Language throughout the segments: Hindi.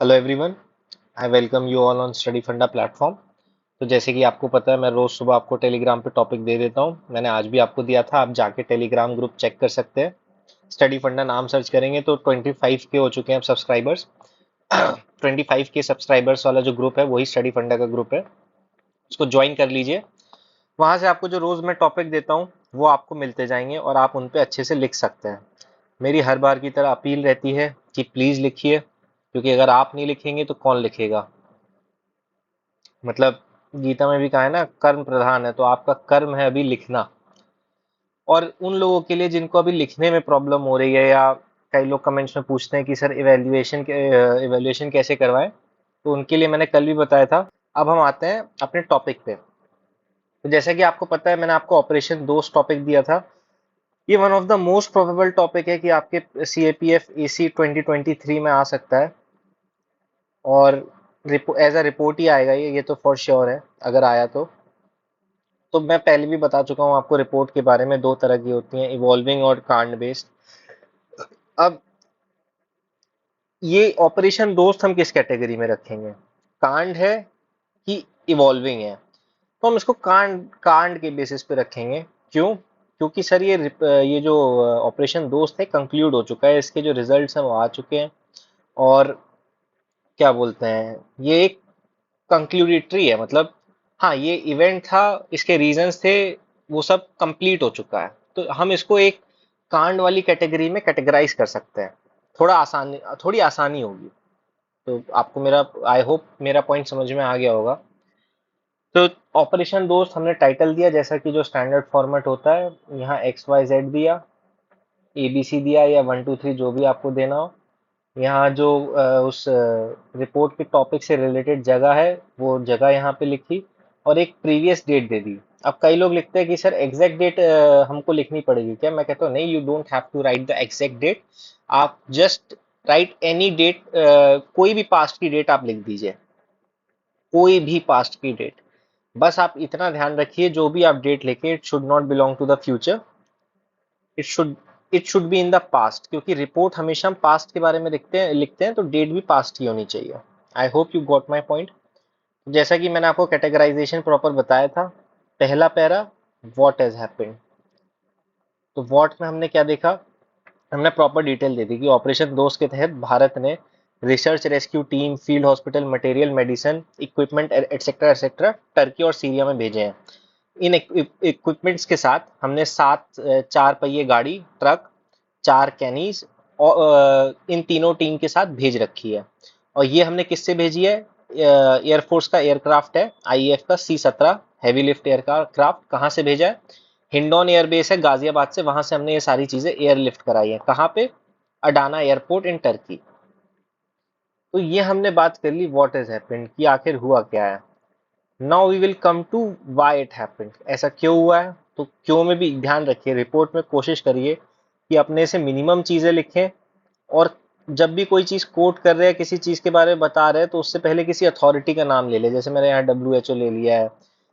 Hello everyone, I welcome you all on study फंडा प्लेटफॉर्म। तो जैसे कि आपको पता है, मैं रोज सुबह आपको टेलीग्राम पे टॉपिक दे देता हूँ। मैंने आज भी आपको दिया था, आप जाके टेलीग्राम ग्रुप चेक कर सकते हैं। स्टडी फंडा नाम सर्च करेंगे तो 25 के हो चुके हैं अब सब्सक्राइबर्स। 25 के सब्सक्राइबर्स वाला जो ग्रुप है वही स्टडी फंडा का ग्रुप है। उसको ज्वाइन कर लीजिए। वहां से आपको जो रोज मैं टॉपिक देता हूँ वो आपको मिलते जाएंगे और आप उन पे अच्छे से लिख सकते हैं। मेरी हर बार की तरह अपील रहती है कि प्लीज लिखिए, क्योंकि अगर आप नहीं लिखेंगे तो कौन लिखेगा। मतलब गीता में भी कहा है ना, कर्म प्रधान है, तो आपका कर्म है अभी लिखना। और उन लोगों के लिए जिनको अभी लिखने में प्रॉब्लम हो रही है, या कई लोग कमेंट्स में पूछते हैं कि सर इवैल्यूएशन कैसे करवाएं, तो उनके लिए मैंने कल भी बताया था। अब हम आते हैं अपने टॉपिक पे। तो जैसा कि आपको पता है, मैंने आपको ऑपरेशन दोस्त टॉपिक दिया था। ये one of the most probable topic है कि आपके सीएपीएफ एसी 2023 में आ सकता है। और एज अ रिपोर्ट ही आएगा ये तो फॉर श्योर है, अगर आया तो मैं पहले भी बता चुका हूँ आपको रिपोर्ट के बारे में। दो तरह की होती हैं, इवॉल्विंग और कांड बेस्ड। अब ये ऑपरेशन दोस्त हम किस कैटेगरी में रखेंगे, कांड है कि इवॉल्विंग है? तो हम इसको कांड कांड के बेसिस पे रखेंगे। क्यों? क्योंकि सर ये जो ऑपरेशन दोस्त है कंक्लूड हो चुका है, इसके जो रिजल्ट्स हैं वो आ चुके हैं। और क्या बोलते हैं, ये एक कंक्लूडिटरी है, मतलब हाँ ये इवेंट था, इसके रीजंस थे, वो सब कंप्लीट हो चुका है। तो हम इसको एक कांड वाली कैटेगरी में कैटेगराइज कर सकते हैं। थोड़ी आसानी होगी। तो आपको मेरा, आई होप मेरा पॉइंट समझ में आ गया होगा। तो ऑपरेशन दोस्त हमने टाइटल दिया जैसा कि जो स्टैंडर्ड फॉर्मेट होता है, यहाँ एक्स वाई जेड दिया, ए बी सी दिया, या 1 2 3 जो भी आपको देना हो। यहाँ जो उस रिपोर्ट के टॉपिक से रिलेटेड जगह है वो जगह यहाँ पे लिखी, और एक प्रीवियस डेट दे दी। अब कई लोग लिखते हैं कि सर एग्जैक्ट डेट हमको लिखनी पड़ेगी क्या? मैं कहता हूँ नहीं, you don't have to write the exact date. आप जस्ट राइट एनी डेट, कोई भी पास्ट की डेट आप लिख दीजिए, कोई भी पास्ट की डेट। बस आप इतना ध्यान रखिए, जो भी आप डेट लिखे it should not belong to the future, it should it should be in the past, क्योंकि रिपोर्ट हमेशा हम पास्ट के बारे में लिखते हैं तो डेट भी पास्ट ही होनी चाहिए। I hope you got my point. जैसा कि मैंने आपको कैटेगराइजेशन प्रॉपर बताया था, पहला पैरा, व्हाट हैज हैपेंड। तो व्हाट में हमने क्या देखा, हमने प्रॉपर डिटेल दे दी कि ऑपरेशन दोस्त के तहत भारत ने research rescue team, field hospital, material, medicine, equipment etcetera etcetera Turkey और सीरिया में भेजे हैं। इन इक्विपमेंट्स के साथ हमने 7 4 पहिए गाड़ी, ट्रक, 4 कैनीज और इन तीनों टीम के साथ भेज रखी है। और ये हमने किससे भेजी है? एयरफोर्स का एयरक्राफ्ट है, आईएएफ का C-17 हैवी लिफ्ट एयरक्राफ्ट। कहाँ से भेजा है? हिंडौन एयरबेस है गाजियाबाद से, वहां से हमने ये सारी चीजें एयरलिफ्ट कराई है। कहाँ पे? Adana airport in Turkey. तो ये हमने बात कर ली व्हाट हैज हैपेंड, कि आखिर हुआ क्या है। Now we will come to why it happened, ऐसा क्यों हुआ है। तो क्यों में भी ध्यान रखिए, रिपोर्ट में कोशिश करिए कि अपने से मिनिमम चीजें लिखें। और जब भी कोई चीज कोट कर रहे हैं, किसी चीज के बारे में बता रहे हैं, तो उससे पहले किसी अथॉरिटी का नाम ले ले। जैसे मैंने यहाँ WHO ले लिया है,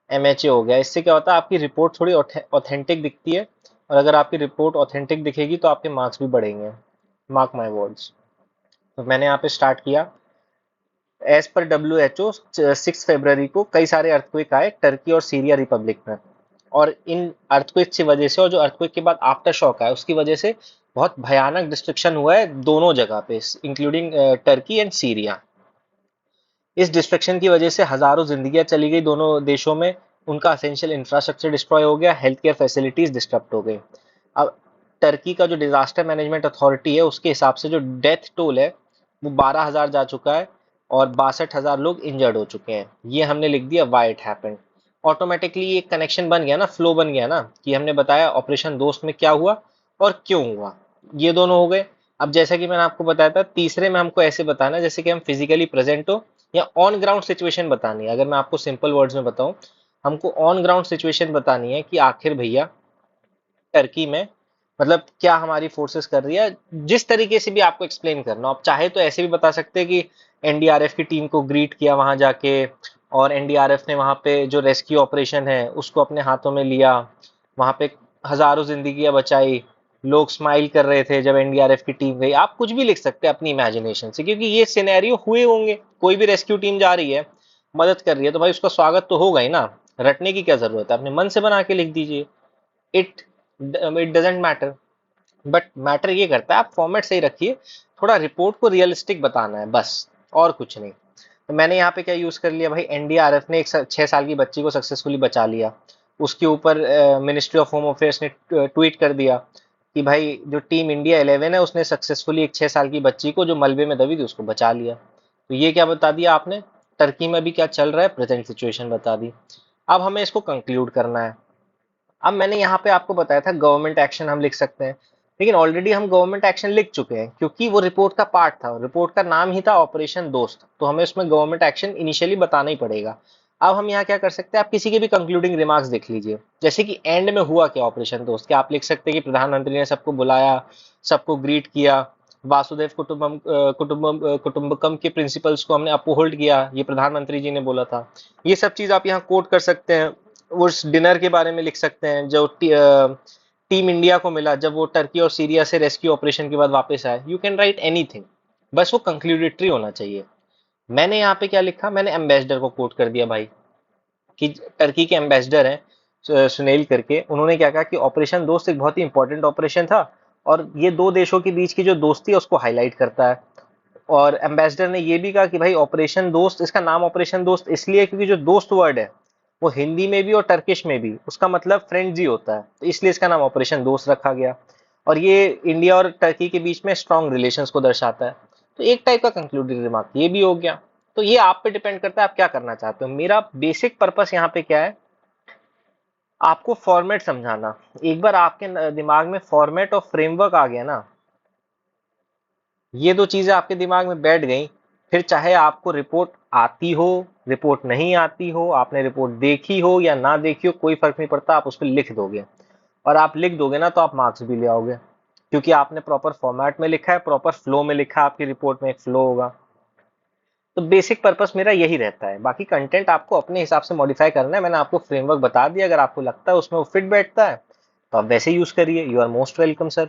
MHA हो गया। इससे क्या होता है, आपकी रिपोर्ट थोड़ी ऑथेंटिक दिखती है। और अगर आपकी रिपोर्ट ऑथेंटिक दिखेगी तो आपके मार्क्स भी बढ़ेंगे, मार्क माई वर्ड्स। तो मैंने यहाँ पे स्टार्ट किया। एज पर WHO 6 फरवरी को कई सारे अर्थक्वेक आए टर्की और सीरिया रिपब्लिक में। और इन अर्थक्वेक की वजह से, और जो अर्थक्वेक के बाद आफ्टर शॉक आया उसकी वजह से, बहुत भयानक डिस्ट्रक्शन हुआ है दोनों जगह पे, इंक्लूडिंग टर्की एंड सीरिया। इस डिस्ट्रक्शन की वजह से हजारों जिंदगियां चली गई दोनों देशों में। उनका असेंशियल इंफ्रास्ट्रक्चर डिस्ट्रॉय हो गया, हेल्थ केयर फैसिलिटीज डिस्टर्ब हो गई। अब टर्की का जो डिजास्टर मैनेजमेंट अथॉरिटी है, उसके हिसाब से जो डेथ टोल है वो 12,000 जा चुका है, और 62,000 लोग इंजर्ड हो चुके हैं। ये हमने लिख दिया व्हाई इट हैपेंड। ऑटोमेटिकली एक कनेक्शन बन गया ना, फ्लो बन गया ना, कि हमने बताया ऑपरेशन दोस्त में क्या हुआ और क्यों हुआ। ये दोनों हो गए। अब जैसा कि मैंने आपको बताया था, तीसरे में हमको ऐसे बताना है जैसे कि हम फिजिकली प्रेजेंट हो, या ऑन ग्राउंड सिचुएशन बतानी है। अगर मैं आपको सिंपल वर्ड्स में बताऊं, हमको ऑन ग्राउंड सिचुएशन बतानी है कि आखिर भैया टर्की में, मतलब क्या हमारी फोर्सेस कर रही है। जिस तरीके से भी आपको एक्सप्लेन करना हो, आप चाहे तो ऐसे भी बता सकते हैं कि एनडीआरएफ की टीम को ग्रीट किया वहां जाके, और एनडीआरएफ ने वहां पे जो रेस्क्यू ऑपरेशन है उसको अपने हाथों में लिया, वहां पे हजारों जिंदगियां बचाई। लोग स्माइल कर रहे थे जब एनडीआरएफ की टीम गई। आप कुछ भी लिख सकते हैं अपनी इमेजिनेशन से, क्योंकि ये सिनेरियो हुए होंगे। कोई भी रेस्क्यू टीम जा रही है, मदद कर रही है, तो भाई उसका स्वागत तो होगा ही ना। रटने की क्या जरूरत है, अपने मन से बना के लिख दीजिए। It it doesn't matter. But matter ये करता है, आप फॉर्मेट सही रखिए, थोड़ा रिपोर्ट को रियलिस्टिक बताना है बस, और कुछ नहीं। तो मैंने यहाँ पे क्या यूज कर लिया भाई, एनडीआरएफ ने एक 6 साल की बच्ची को सक्सेसफुली बचा लिया। उसके ऊपर मिनिस्ट्री ऑफ होम अफेयर्स ने ट्वीट कर दिया कि भाई जो टीम इंडिया 11 है उसने सक्सेसफुली एक 6 साल की बच्ची को जो मलबे में दबी थी उसको बचा लिया। तो ये क्या बता दिया आपने, टर्की में भी क्या चल रहा है, प्रेजेंट सिचुएशन बता दी। अब हमें इसको कंक्लूड करना है। अब मैंने यहाँ पे आपको बताया था गवर्नमेंट एक्शन हम लिख सकते हैं, लेकिन ऑलरेडी हम गवर्नमेंट एक्शन लिख चुके हैं, क्योंकि वो रिपोर्ट का पार्ट था, रिपोर्ट का नाम ही था ऑपरेशन दोस्त, तो हमें उसमें गवर्नमेंट एक्शन इनिशियली बताना ही पड़ेगा। अब हम यहाँ क्या कर सकते हैं, आप किसी के भी कंक्लूडिंग रिमार्क्स देख लीजिए, जैसे कि एंड में हुआ क्या ऑपरेशन दोस्त, क्या आप लिख सकते हैं कि प्रधानमंत्री ने सबको बुलाया, सबको ग्रीट किया, वासुदेव कुटुंबकम के प्रिंसिपल्स को हमने अपहोल्ड किया, ये प्रधानमंत्री जी ने बोला था। ये सब चीज आप यहाँ कोट कर सकते हैं। उस डिनर के बारे में लिख सकते हैं जो टीम इंडिया को मिला जब वो टर्की और सीरिया से रेस्क्यू ऑपरेशन के बाद वापस आए। यू कैन राइट एनीथिंग, बस वो कंक्लूडेटरी होना चाहिए। मैंने यहाँ पे क्या लिखा, मैंने एम्बेसडर को कोट कर दिया भाई, कि टर्की के एम्बेसडर हैं सुनील करके, उन्होंने क्या कहा कि ऑपरेशन दोस्त एक बहुत ही इंपॉर्टेंट ऑपरेशन था, और ये दो देशों के बीच की जो दोस्ती है उसको हाईलाइट करता है। और एम्बेसडर ने ये भी कहा कि भाई ऑपरेशन दोस्त, इसका नाम ऑपरेशन दोस्त इसलिए क्योंकि जो दोस्त वर्ड है वो हिंदी में भी और टर्किश में भी उसका मतलब फ्रेंड्स ही होता है, तो इसलिए इसका नाम ऑपरेशन दोस्त रखा गया। और ये इंडिया और टर्की के बीच में स्ट्रॉन्ग रिलेशंस को दर्शाता है। तो एक टाइप का कंक्लूडिंग रिमार्क ये भी हो गया। तो ये आप पे डिपेंड करता है आप क्या करना चाहते हो। मेरा बेसिक पर्पस यहाँ पे क्या है, आपको फॉर्मेट समझाना। एक बार आपके दिमाग में फॉर्मेट और फ्रेमवर्क आ गया ना, ये दो चीजें आपके दिमाग में बैठ गई, फिर चाहे आपको रिपोर्ट आती हो, रिपोर्ट नहीं आती हो, आपने रिपोर्ट देखी हो या ना देखी हो, कोई फर्क नहीं पड़ता, आप उस पर लिख दोगे। और आप लिख दोगे ना तो आप मार्क्स भी ले आओगे, क्योंकि आपने प्रॉपर फॉर्मेट में लिखा है, प्रॉपर फ्लो में लिखा है, आपकी रिपोर्ट में एक फ्लो होगा। तो बेसिक पर्पस मेरा यही रहता है, बाकी कंटेंट आपको अपने हिसाब से मॉडिफाई करना है। मैंने आपको फ्रेमवर्क बता दिया, अगर आपको लगता है उसमें वो फिट बैठता है तो आप वैसे यूज करिए। You are most welcome sir.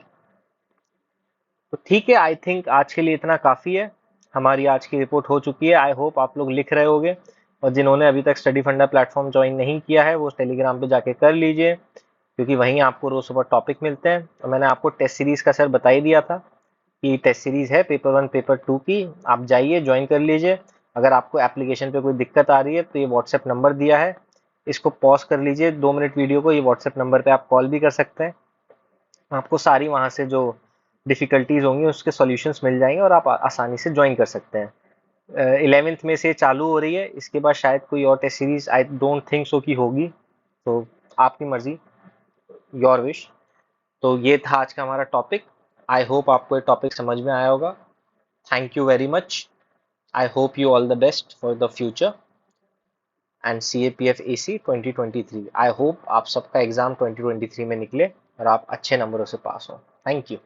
तो ठीक है, आई थिंक आज के लिए इतना काफ़ी है। हमारी आज की रिपोर्ट हो चुकी है। आई होप आप लोग लिख रहे होगे, और जिन्होंने अभी तक स्टडी फंडा प्लेटफॉर्म ज्वाइन नहीं किया है वो टेलीग्राम पे जाके कर लीजिए, क्योंकि वहीं आपको रोज सुबह टॉपिक मिलते हैं। और मैंने आपको टेस्ट सीरीज़ का सर बता ही दिया था कि टेस्ट सीरीज़ है पेपर 1 पेपर 2 की, आप जाइए ज्वाइन कर लीजिए। अगर आपको एप्लीकेशन पे कोई दिक्कत आ रही है तो ये व्हाट्सएप नंबर दिया है, इसको पॉज कर लीजिए 2 मिनट वीडियो को, ये व्हाट्सएप नंबर पे आप कॉल भी कर सकते हैं। आपको सारी वहाँ से जो डिफ़िकल्टीज होंगी उसके सॉल्यूशंस मिल जाएंगे और आप आसानी से ज्वाइन कर सकते हैं। 11th में से चालू हो रही है, इसके बाद शायद कोई और test series I don't think so की होगी, तो आपकी मर्जी, योर विश। तो ये था आज का हमारा टॉपिक। आई होप आपको ये टॉपिक समझ में आया होगा। Thank you very much. I hope you all the best for the future and CAPF AC 2023। I hope आप सबका एग्जाम 2023 में निकले और आप अच्छे नंबरों से पास हो। Thank you.